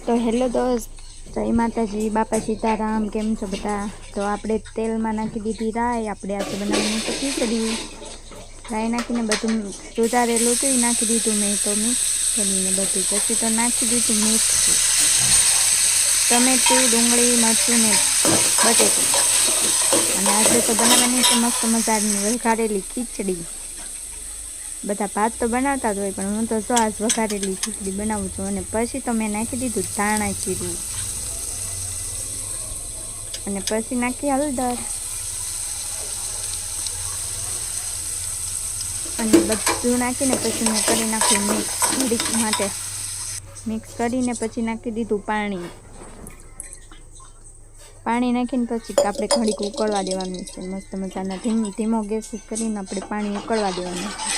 તો હેલો દોસ્ત, જય માતાજી, બાપા સીતારામ। કેમ છો બધા? તો આપણે તેલમાં નાખી દીધી રાઈ। આપણે આજે બનાવવાની તો ખીચડી। રાઈ નાખીને બધું સુધારેલું હતું એ નાખી દીધું મેં તો મિક્સ કરીને બધું। પછી તો નાખી દીધું મીઠું, ટમેટું, ડુંગળી, મરચું ને બટેટું। અને આજે તો બનાવવાની છે મસ્ત મજાની વઘારેલી ખીચડી। બધા ભાત તો બનાવતા જ હોય, પણ હું તો આજ વઘારેલી ખીચડી બનાવું છું। અને પછી તો મેં નાખી દીધું ધાણા જીરું, અને પછી નાખી હળદર, અને બધું નાખીને પછી મેં કરી નાખ્યું મિક્સ ઘડીક માટે। મિક્સ કરીને પછી નાખી દીધું પાણી। પાણી નાખીને પછી આપણે ઘડીક ઉકળવા દેવાનું છે મસ્ત મજાના। ધીમો ગેસ કરીને આપણે પાણી ઉકળવા દેવાનું છે।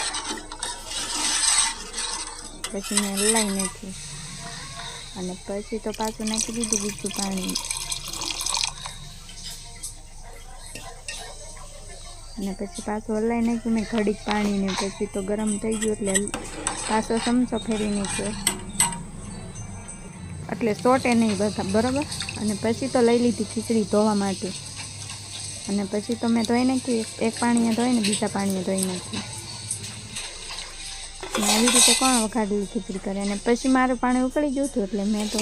પછી મેં હલાવી નાખ્યું, અને પછી તો પાછું નાખી દીધું બીજું પાણી। અને પછી પાછું હલાવી નાખ્યું મેં ઘડીક પાણીને। પછી તો ગરમ થઈ ગયું એટલે પાછો ચમચો ફેરવી નાખ્યો, એટલે સોટે નહીં બધા બરાબર। અને પછી તો લઈ લીધી ખીચડી ધોવા માટે। અને પછી તો મેં ધોઈ નાખી, એક પાણીએ ધોઈને બીજા પાણીએ ધોઈ નાખી। અને આવી રીતે કોણ વઘારેલી ખીચડી કરે? અને પછી મારું પાણી ઉકળી ગયું હતું એટલે મેં તો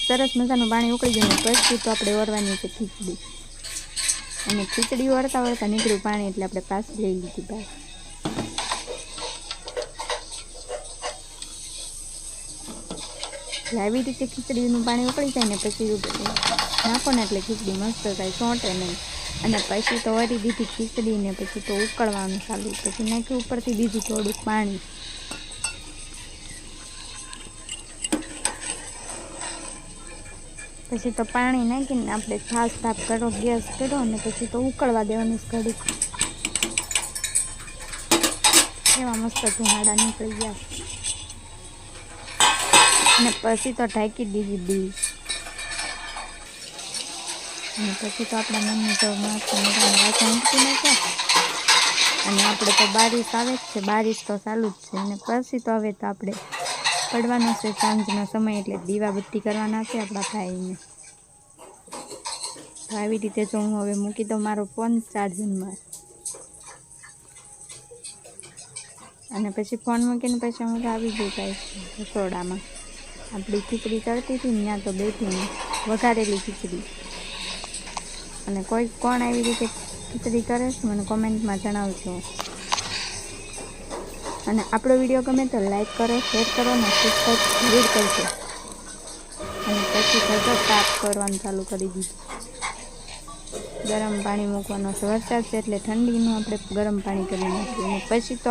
સરસ મજાનું પાણી ઉકળી ગયું। પછી તો આપણે ઓરવાની છે ખીચડી, અને ખીચડી વળતા વળતા નીકળ્યું પાણી એટલે આપણે પાછી લઈ લીધી બહાર। આવી રીતે ખીચડીનું પાણી ઉકળી જાય ને પછી નાખો ને એટલે ખીચડી મસ્ત થાય, સોંટે નહીં। અને પછી તો વળી દીધી ખીચડીને પછી તો ઉકળવાનું ચાલુ। પછી નાખ્યું ઉપરથી બીજું થોડુંક પાણી। પછી તો પાણી નાખીને આપણે છાશ તાપ કરો, ગેસ કરો, અને પછી તો ઉકળવા દેવાનું ઘડીક। એવા મસ્ત ધુમાડા નીકળી ગયા। અને પછી તો ઢાંકી દીધી ડીશ। અને પછી તો આપણા મમ્મી તો મસ્ત મજાના વાસણ ઉટકી નાખ્યા। અને આપણે તો બારીશ આવે જ છે, બારીશ તો ચાલુ જ છે। અને પછી તો હવે તો આપણે પડવાનો છે સાંજનો સમય, એટલે દીવાબત્તી કરવાના છે આપણા ભાઈને। તો આવી રીતે જો હું હવે મૂકી દઉં મારો ફોન ચાર્જિંગમાં, અને પછી ફોન મૂકીને પછી હું તો આવી ગઈ કાંઈ રસોડામાં। આપણી ખીચડી ચડતી હતી ને ત્યાં તો બેઠીને વઘારેલી ખીચડી। અને કોણ આવી રીતે ખીચડી કરે છે મને કોમેન્ટમાં જણાવજો। અને આપણો વિડીયો ગમે તો લાઈક કરો, શેર કરો અને સબસ્ક્રાઈબ જરૂર કરજો। અને પછી તો તાપ કરવાનું ચાલુ કરી દીધું। ગરમ પાણી મૂકવાનો છે, વરસાદ છે એટલે ઠંડીનું આપણે ગરમ પાણી કરી નાખ્યું। અને પછી તો